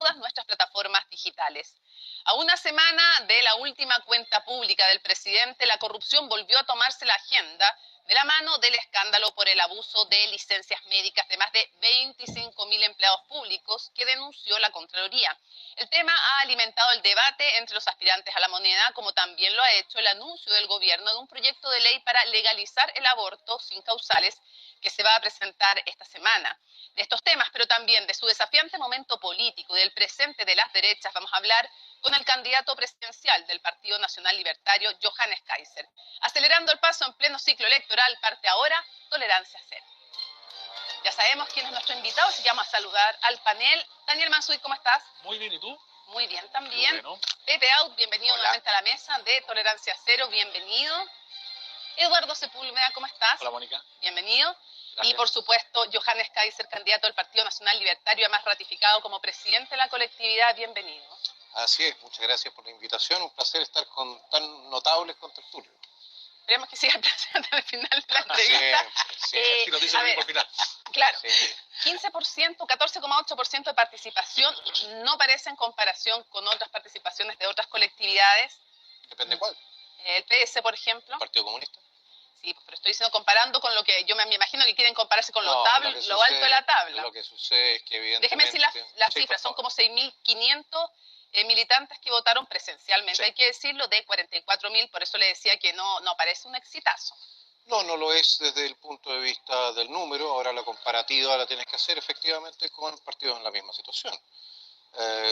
todas nuestras plataformas digitales. A una semana de la última cuenta pública del presidente, la corrupción volvió a tomarse la agenda de la mano del escándalo por el abuso de licencias médicas de más de 25.000 empleados públicos que denunció la Contraloría. El tema ha alimentado el debate entre los aspirantes a la moneda, como también lo ha hecho el anuncio del gobierno de un proyecto de ley para legalizar el aborto sin causales que se va a presentar esta semana. De estos temas, pero también de su desafiante momento político y del presente de las derechas, vamos a hablar con el candidato presidencial del Partido Nacional Libertario, Johannes Kaiser. Acelerando el paso en pleno ciclo electoral, parte ahora Tolerancia Cero. Ya sabemos quién es nuestro invitado, así que vamos a saludar al panel. Daniel Mansuy, ¿cómo estás? Muy bien, ¿y tú? Muy bien también. Bueno. Pepe Out, bienvenido nuevamente a la mesa de Tolerancia Cero, bienvenido. Eduardo Sepúlveda, ¿cómo estás? Hola, Mónica. Bienvenido. Gracias. Y por supuesto, Johannes Kaiser, candidato del Partido Nacional Libertario, además ratificado como presidente de la colectividad, bienvenido. Así es, muchas gracias por la invitación, un placer estar con tan notables contertulios. Esperemos que siga presente al final de la entrevista. Sí, nos dice el mismo final. Claro, sí. 15%, 14,8% de participación no parece en comparación con otras participaciones de otras colectividades. Depende cuál. El PS, por ejemplo. ¿El Partido Comunista? Sí, pero estoy diciendo comparando con lo que yo me imagino que quieren compararse con No, lo alto de la tabla. Lo que sucede es que evidentemente... Déjeme decir las cifras, son como 6.500 militantes que votaron presencialmente, Sí. hay que decirlo, de 44.000, por eso le decía que no parece un exitazo. No lo es desde el punto de vista del número, ahora la comparativa la tienes que hacer efectivamente con partidos en la misma situación.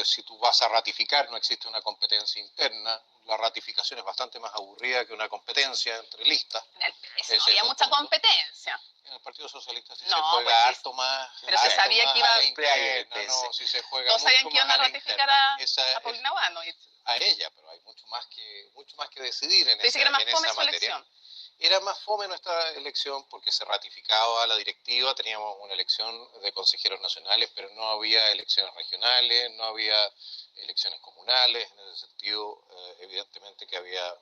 Si tú vas a ratificar, no existe una competencia interna, la ratificación es bastante más aburrida que una competencia entre listas. En el PS no había mucha competencia. En el Partido Socialista sí No, se juega pues sí. harto más. Pero se sabía que iba a la interna, no, sí se juega Todos mucho sabían que iban más a la ratificar interna. a Paulina Guano. A ella, pero hay mucho más que decidir en Dice esa, que era más en fome esa su materia. elección. Era más fome nuestra elección porque se ratificaba la directiva, teníamos una elección de consejeros nacionales, pero no había elecciones regionales, no había elecciones comunales, en ese sentido evidentemente que había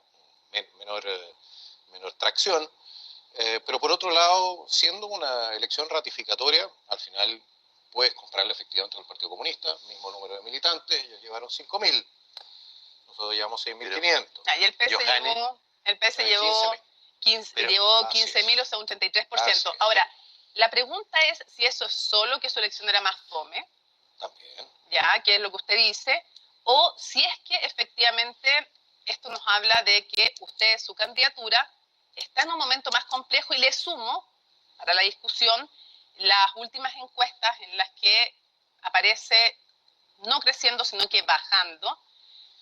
menor tracción, pero por otro lado, siendo una elección ratificatoria, al final puedes comprarle efectivamente al Partido Comunista, mismo número de militantes, ellos llevaron 5.000, nosotros llevamos 6.500. Y el PS llevó 15.000, o sea, un 33%. Ahora, la pregunta es si eso es solo que su elección era más fome, también, ya, que es lo que usted dice, o si es que efectivamente esto nos habla de que usted, su candidatura, está en un momento más complejo, y le sumo para la discusión las últimas encuestas en las que aparece no creciendo, sino que bajando.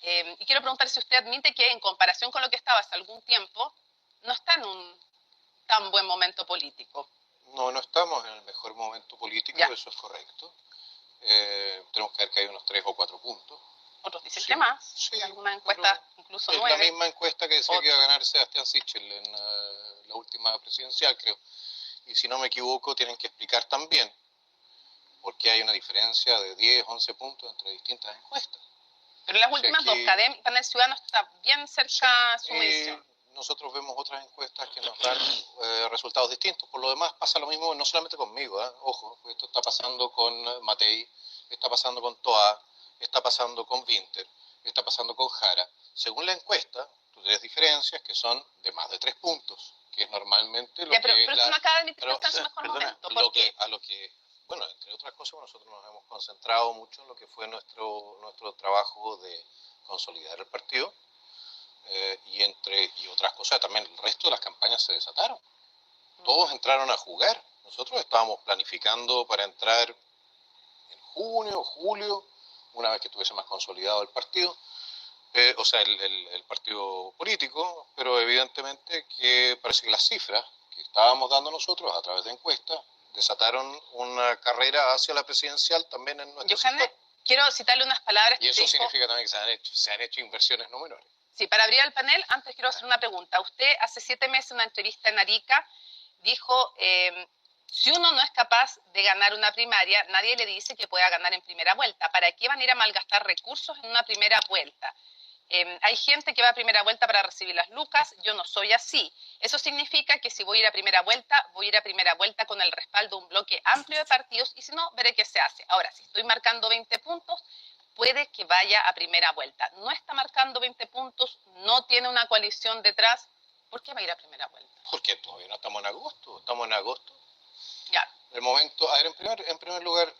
Y quiero preguntar si usted admite que en comparación con lo que estaba hace algún tiempo, no está en un tan buen momento político. No estamos en el mejor momento político, Ya. Eso es correcto. Tenemos que ver que hay unos 3 o 4 puntos. Otros dicen Sí, que más, sí, en algunas encuestas incluso es 9. la misma encuesta que decía que iba a ganar Sebastián Sichel en la última presidencial, creo. Y si no me equivoco, tienen que explicar también por qué hay una diferencia de 10, 11 puntos entre distintas encuestas. Pero las últimas dos, Panel Ciudadano está bien cerca a su medición. Nosotros vemos otras encuestas que nos dan resultados distintos. Por lo demás pasa lo mismo, no solamente conmigo, ojo, esto está pasando con Matei, está pasando con Toa, está pasando con Winter, está pasando con Jara. Según la encuesta, tú tienes diferencias que son de más de 3 puntos, que es normalmente lo pero que pero usted no acaba de admitir que está en su mejor momento. ¿Por qué? Bueno, entre otras cosas, nosotros nos hemos concentrado mucho en lo que fue nuestro trabajo de consolidar el partido, y otras cosas también el resto de las campañas se desataron. Todos entraron a jugar. Nosotros estábamos planificando para entrar en junio, julio, una vez que estuviese más consolidado el partido, el partido político, pero evidentemente que parece que las cifras que estábamos dando nosotros a través de encuestas desataron una carrera hacia la presidencial también en nuestro sector. Quiero citarle unas palabras y eso significa también que se han hecho inversiones no menores. Sí, para abrir el panel, antes quiero hacer una pregunta. Usted hace 7 meses en una entrevista en Arica dijo, si uno no es capaz de ganar una primaria, nadie le dice que pueda ganar en primera vuelta. ¿Para qué van a ir a malgastar recursos en una primera vuelta? Hay gente que va a primera vuelta para recibir las lucas, yo no soy así. Eso significa que si voy a ir a primera vuelta, voy a ir a primera vuelta con el respaldo de un bloque amplio de partidos, y si no, veré qué se hace. Ahora, si estoy marcando 20 puntos, puede que vaya a primera vuelta. No está marcando 20 puntos, no tiene una coalición detrás. ¿Por qué va a ir a primera vuelta? Porque todavía no estamos en agosto, estamos en agosto. Ya. El momento, a ver, en primer lugar,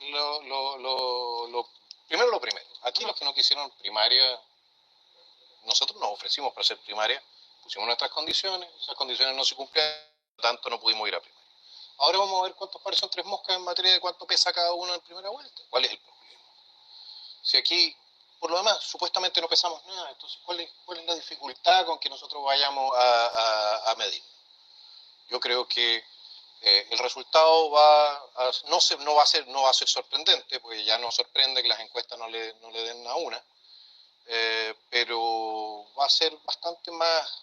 primero lo primero. Aquí los que no quisieron primaria, nosotros nos ofrecimos para hacer primaria, pusimos nuestras condiciones, esas condiciones no se cumplieron, por lo tanto no pudimos ir a primaria. Ahora vamos a ver cuántos pares son tres moscas en materia de cuánto pesa cada uno en primera vuelta. ¿Cuál es el problema? Si aquí, por lo demás, supuestamente no pesamos nada, entonces ¿cuál es la dificultad con que nosotros vayamos a medir? Yo creo que el resultado no va a ser sorprendente, porque ya nos sorprende que las encuestas no le den a una, pero va a ser bastante más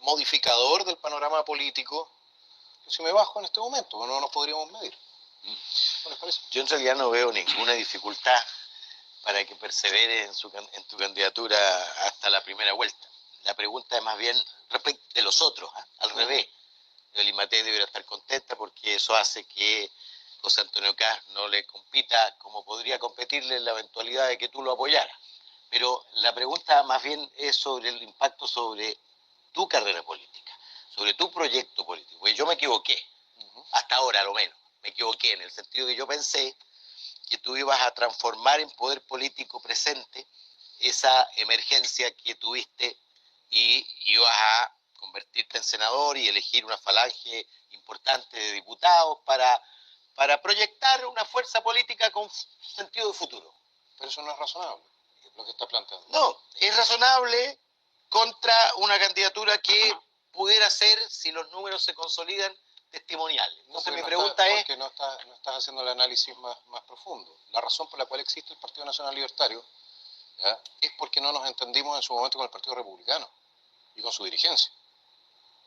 modificador del panorama político que si me bajo en este momento, no nos podríamos medir. ¿No les parece? Yo en realidad no veo ninguna dificultad para que persevere en tu candidatura hasta la primera vuelta. La pregunta es más bien respecto de los otros, al revés. Yoli Matei debería estar contenta porque eso hace que José Antonio Kast no le compita como podría competirle en la eventualidad de que tú lo apoyaras. Pero la pregunta más bien es sobre el impacto sobre tu carrera política, sobre tu proyecto político. Porque yo me equivoqué, hasta ahora lo menos, me equivoqué en el sentido que yo pensé que tú ibas a transformar en poder político presente esa emergencia que tuviste y ibas a convertirte en senador y elegir una falange importante de diputados para proyectar una fuerza política con sentido de futuro. Pero eso no es razonable, lo que está planteando. No, es razonable contra una candidatura que pudiera ser, si los números se consolidan, testimonial. Entonces mi pregunta es... Porque no estás haciendo el análisis más profundo. La razón por la cual existe el Partido Nacional Libertario, ¿ya?, es porque no nos entendimos en su momento con el Partido Republicano y con su dirigencia.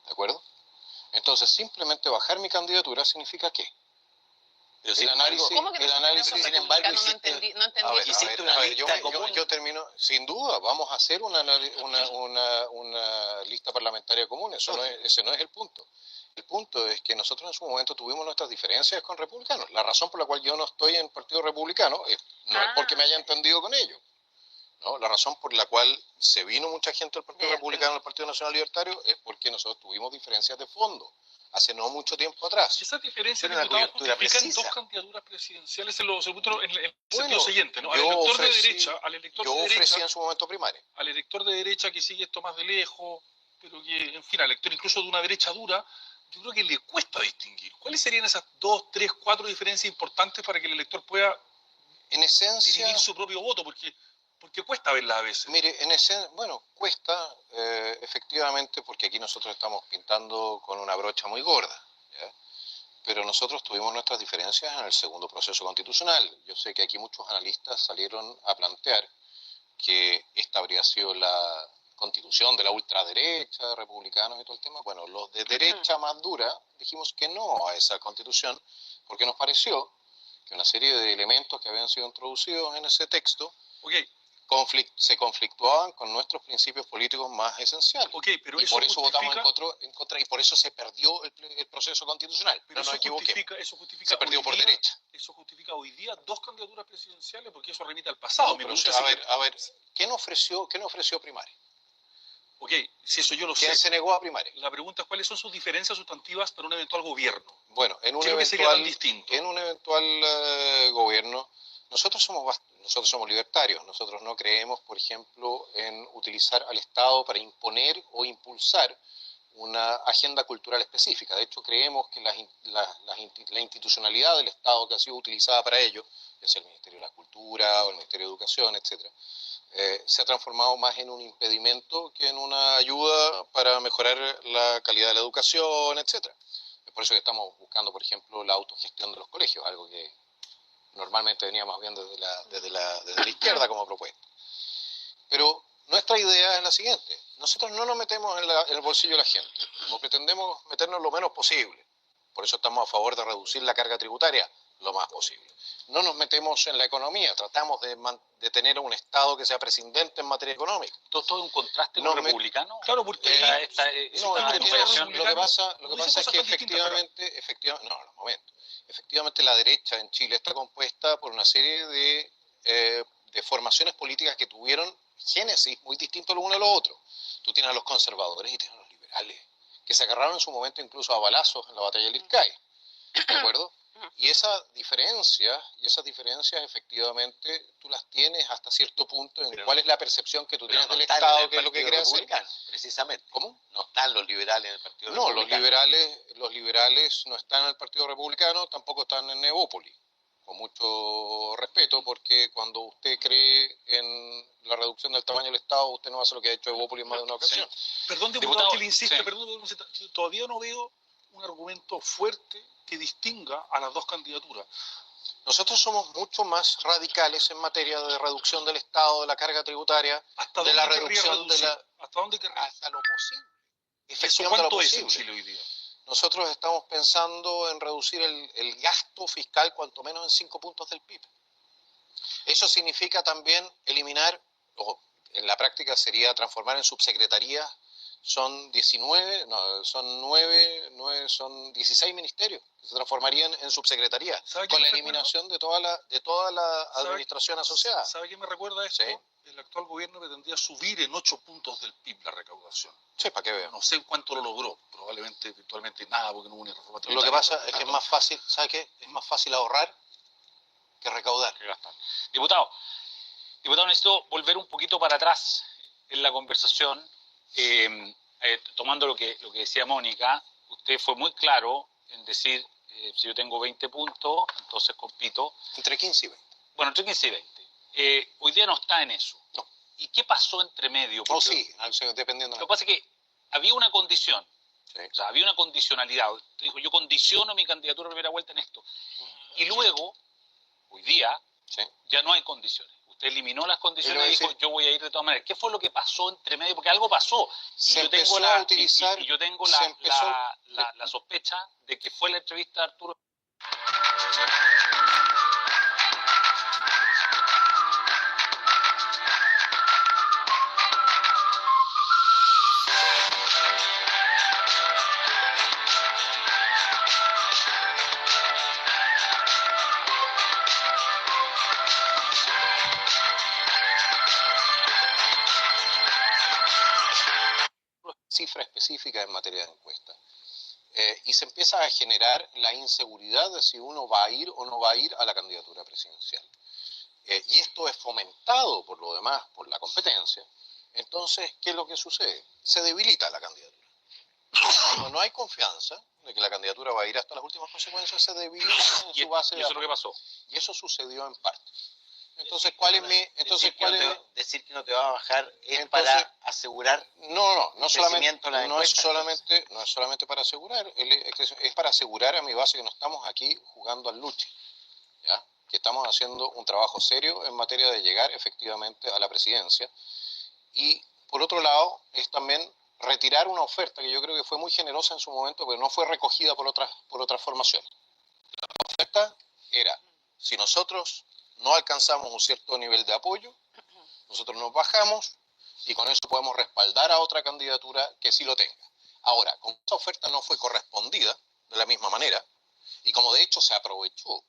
¿De acuerdo? Entonces, simplemente bajar mi candidatura significa ¿qué? Pero El análisis, ¿Cómo que sin embargo, no entendí hiciste una lista común. yo termino, sin duda, vamos a hacer una lista parlamentaria común, ese no es el punto. El punto es que nosotros en su momento tuvimos nuestras diferencias con republicanos. La razón por la cual yo no estoy en el Partido Republicano no es porque me haya entendido con ellos, ¿no? La razón por la cual se vino mucha gente del Partido Republicano al Partido Nacional Libertario es porque nosotros tuvimos diferencias de fondo hace no mucho tiempo atrás. Y esas diferencias, diputados, justifican dos candidaturas presidenciales en el sentido siguiente, ¿no? Al elector de derecha, en su momento primaria. Al elector de derecha que sigue esto más de lejos, pero que, en fin, al elector incluso de una derecha dura, yo creo que le cuesta distinguir. ¿Cuáles serían esas 2, 3, 4 diferencias importantes para que el elector pueda en esencia dirigir su propio voto? Porque cuesta verla a veces. Mire, cuesta efectivamente porque aquí nosotros estamos pintando con una brocha muy gorda, ¿ya? Pero nosotros tuvimos nuestras diferencias en el segundo proceso constitucional. Yo sé que aquí muchos analistas salieron a plantear que esta habría sido la constitución de la ultraderecha, republicanos y todo el tema. Bueno, los de derecha más dura dijimos que no a esa constitución porque nos pareció que una serie de elementos que habían sido introducidos en ese texto se conflictuaban con nuestros principios políticos más esenciales. Pero y por eso votamos en contra y por eso se perdió el proceso constitucional. Pero no nos equivoquemos. Justifica se perdió por derecha. Eso justifica hoy día 2 candidaturas presidenciales porque eso remite al pasado. A ver, ¿quién ofreció primaria? Si eso yo lo sé. ¿Quién se negó a primaria? La pregunta es cuáles son sus diferencias sustantivas para un eventual gobierno. Bueno, en un eventual gobierno, nosotros somos libertarios. Nosotros no creemos, por ejemplo, en utilizar al Estado para imponer o impulsar una agenda cultural específica. De hecho, creemos que la institucionalidad del Estado que ha sido utilizada para ello, ya sea el Ministerio de la Cultura o el Ministerio de Educación, etcétera, se ha transformado más en un impedimento que en una ayuda para mejorar la calidad de la educación, etcétera. Es por eso que estamos buscando, por ejemplo, la autogestión de los colegios, algo que normalmente venía más bien desde la izquierda como propuesta. Pero nuestra idea es la siguiente: nosotros no nos metemos en el bolsillo de la gente, o pretendemos meternos lo menos posible. Por eso estamos a favor de reducir la carga tributaria lo más posible. No nos metemos en la economía, tratamos de tener un Estado que sea prescindente en materia económica. ¿Todo es un contraste con republicano? Claro, porque lo que pasa es que efectivamente la derecha en Chile está compuesta por una serie de formaciones políticas que tuvieron génesis muy distintos los unos de los otros. Tú tienes a los conservadores y tienes a los liberales, que se agarraron en su momento incluso a balazos en la batalla del Ircay, ¿de acuerdo? Y esas diferencias efectivamente tú las tienes hasta cierto punto en cuál es la percepción que tú tienes del Estado, que es lo que quieres hacer. Precisamente. ¿Cómo? No están los liberales en el Partido No, Republicano. los liberales no están en el Partido Republicano, tampoco están en Evópolis, con mucho respeto, porque cuando usted cree en la reducción del tamaño del Estado, usted no hace lo que ha hecho Evópolis en más de una ocasión. Perdón, diputado, que le insista, perdón, todavía no veo un argumento fuerte que distinga a las dos candidaturas. Nosotros somos mucho más radicales en materia de reducción del Estado, de la carga tributaria, de la reducción de la... ¿Hasta dónde querría? Hasta lo posible. ¿Eso cuánto es en Chile hoy día? Nosotros estamos pensando en reducir el gasto fiscal cuanto menos en 5 puntos del PIB. Eso significa también eliminar, o en la práctica sería transformar en subsecretarías, son 19, no, son 9, son 16 ministerios que se transformarían en subsecretarías, con la eliminación de toda la administración asociada. ¿Sabe qué me recuerda esto? Sí. El actual gobierno pretendía subir en 8 puntos del PIB la recaudación. Sí, para que vean. No sé cuánto lo logró, probablemente virtualmente nada, porque no hubo una reforma tributaria. Lo que pasa es que es más fácil, ¿sabe qué? Es más fácil ahorrar que recaudar. Que gastar. Diputado, necesito volver un poquito para atrás en la conversación. Tomando lo que decía Mónica, usted fue muy claro en decir, si yo tengo 20 puntos, entonces compito. Entre 15 y 20. Bueno, entre 15 y 20. Hoy día no está en eso. No. ¿Y qué pasó entre medio? No, sí, dependiendo. Lo que pasa es que había una condición. Sí. O sea, había una condicionalidad. Usted dijo, yo condiciono mi candidatura a primera vuelta en esto. Y luego, hoy día, sí, ya no hay condiciones. Usted eliminó las condiciones y dijo, decir, yo voy a ir de todas maneras. ¿Qué fue lo que pasó entre medio? Porque algo pasó. Y yo tengo la sospecha de que fue la entrevista de Arturo. cifra específica en materia de encuesta. Y se empieza a generar la inseguridad de si uno va a ir o no va a ir a la candidatura presidencial. Y esto es fomentado por lo demás, por la competencia. Entonces, ¿qué es lo que sucede? Se debilita la candidatura. Cuando no hay confianza de que la candidatura va a ir hasta las últimas consecuencias, se debilita en su base de apoyo. ¿Y eso es lo que pasó? Y eso sucedió en parte. Entonces, decir que no te va a bajar es para asegurar no es solamente para asegurar, es para asegurar a mi base que no estamos aquí jugando al luche, ¿ya? Que estamos haciendo un trabajo serio en materia de llegar efectivamente a la presidencia. Y por otro lado, es también retirar una oferta que yo creo que fue muy generosa en su momento, pero no fue recogida por otras formaciones. La oferta era, si nosotros no alcanzamos un cierto nivel de apoyo, nosotros nos bajamos y con eso podemos respaldar a otra candidatura que sí lo tenga. Ahora, como esa oferta no fue correspondida de la misma manera, y como de hecho se aprovechó